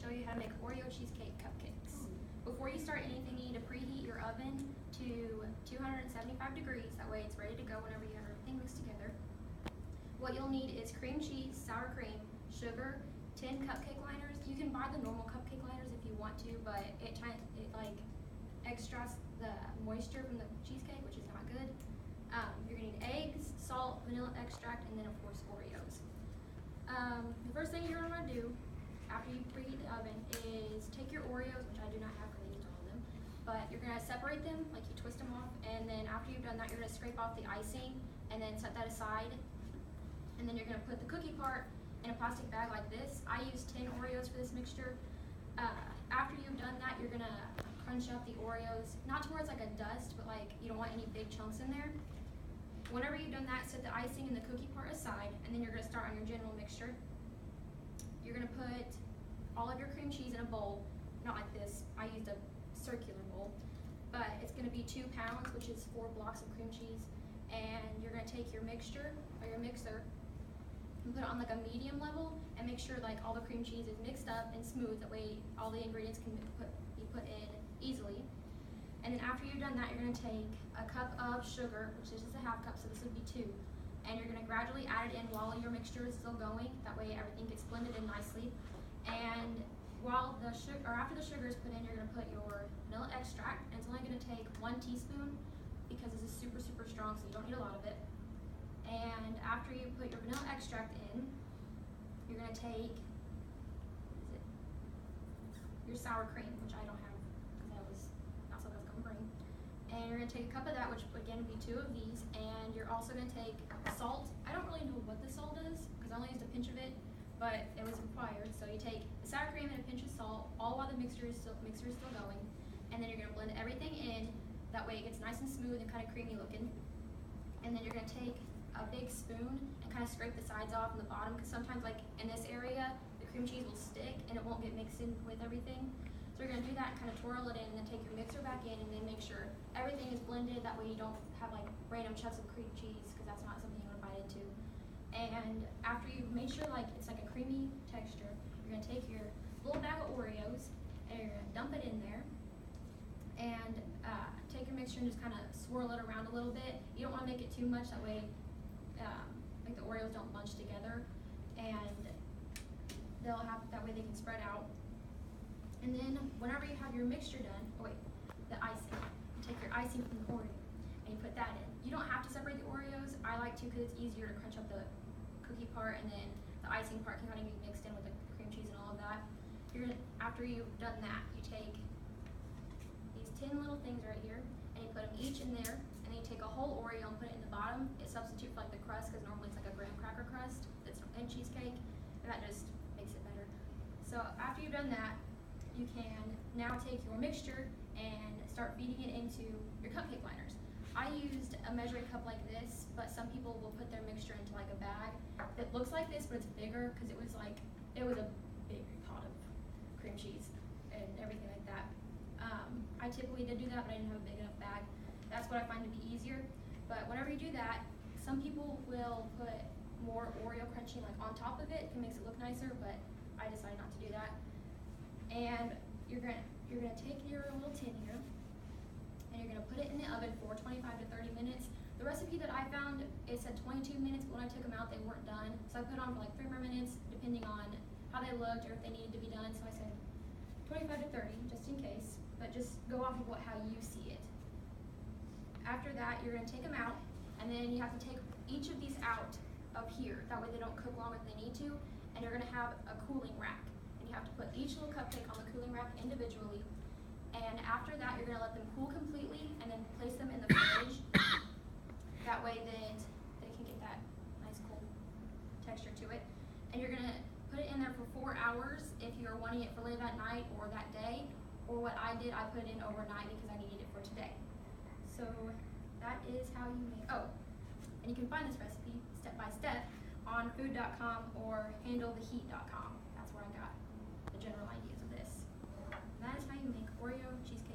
show you how to make Oreo cheesecake cupcakes. Before you start anything, you need to preheat your oven to 275 degrees. That way it's ready to go whenever you have everything mixed together. What you'll need is cream cheese, sour cream, sugar, 10 cupcake liners. You can buy the normal cupcake liners if you want to, but it like extracts the moisture from the cheesecake, which is not good. You're gonna need eggs, salt, vanilla extract, and then of course Oreos. The first thing you're gonna wanna do after you preheat the oven is take your Oreos, which I do not have because I used all of them, but you're gonna separate them, like you twist them off, and then after you've done that, you're gonna scrape off the icing and then set that aside. And then you're gonna put the cookie part in a plastic bag like this. I use 10 Oreos for this mixture. After you've done that, you're gonna crunch up the Oreos, not to where it's like a dust, but like you don't want any big chunks in there. Whenever you've done that, set the icing and the cookie part aside, and then you're gonna start on your general mixture. You're gonna put all of your cream cheese in a bowl, not like this, I used a circular bowl, but it's gonna be 2 pounds, which is 4 blocks of cream cheese. And you're gonna take your mixture, or your mixer, and put it on like a medium level, and make sure like all the cream cheese is mixed up and smooth, that way all the ingredients can be put in easily. And then after you've done that, you're gonna take a cup of sugar, which is just a half cup, so this would be 2. And you're gonna gradually add it in while your mixture is still going, that way everything gets blended in nicely. And while the after the sugar is put in, you're gonna put your vanilla extract, and it's only gonna take 1 teaspoon because this is super, super strong, so you don't need a lot of it. And after you put your vanilla extract in, you're gonna take, your sour cream, which I don't have because that was not something I was gonna bring. And you're gonna take a cup of that, which again would be 2 of these, and you're also gonna take salt. I don't really know what the salt is because I only used a pinch of it, but it was required. So you take the sour cream and a pinch of salt, all while the mixture is still going, and then you're gonna blend everything in. That way it gets nice and smooth and kind of creamy looking. And then you're gonna take a big spoon and kind of scrape the sides off and the bottom, because sometimes like in this area, the cream cheese will stick and it won't get mixed in with everything. So you're gonna do that and kind of twirl it in, and then take your mixer back in, and then make sure everything is blended. That way you don't have like random chunks of cream cheese, because that's not something you wanna bite into. And after you've made sure like it's like a creamy texture, you're gonna take your little bag of Oreos and you're gonna dump it in there, and take your mixture and just kind of swirl it around a little bit. You don't want to make it too much, that way like the Oreos don't bunch together, and that way they can spread out. And then whenever you have your mixture done, the icing, you take your icing from the Oreo and you put that in. You don't have to separate the Oreos. I like to because it's easier to crunch up the cookie part, and then the icing part can kind of be mixed in with the cream cheese and all of that. After you've done that, you take these 10 little things right here, and you put them each in there, and then you take a whole Oreo and put it in the bottom. It substitutes for like the crust, because normally it's like a graham cracker crust that's in cheesecake, and that just makes it better. So after you've done that, you can now take your mixture and start feeding it into your cupcake liners. I used a measuring cup like this, but some people will put their mixture into like a bag that looks like this, but it's bigger, because it was a big pot of cream cheese and everything like that. I typically did do that, but I didn't have a big enough bag. That's what I find to be easier. But whenever you do that, some people will put more Oreo crunching like on top of it. It makes it look nicer, but I decided not to do that. And you're gonna take your little tin here, and you're gonna put it in the oven for 25 to 30 minutes. The recipe that I found, it said 22 minutes, but when I took them out, they weren't done. So I put on for like 3 more minutes, depending on how they looked or if they needed to be done. So I said 25 to 30, just in case, but just go off of how you see it. After that, you're gonna take them out, and then you have to take each of these out of here. That way they don't cook longer than they need to. And you're gonna have a cooling rack. And you have to put each little cupcake on the cooling rack individually. And after that, you're gonna let them cool completely, and then place them in the fridge. That way then they can get that nice cool texture to it. And you're gonna put it in there for 4 hours if you're wanting it for later that night or that day. Or what I did, I put it in overnight because I needed it for today. So that is how you make, and you can find this recipe step by step on food.com or handletheheat.com. That's where I got the general ideas of this. And that is how you make Oreo cheesecake.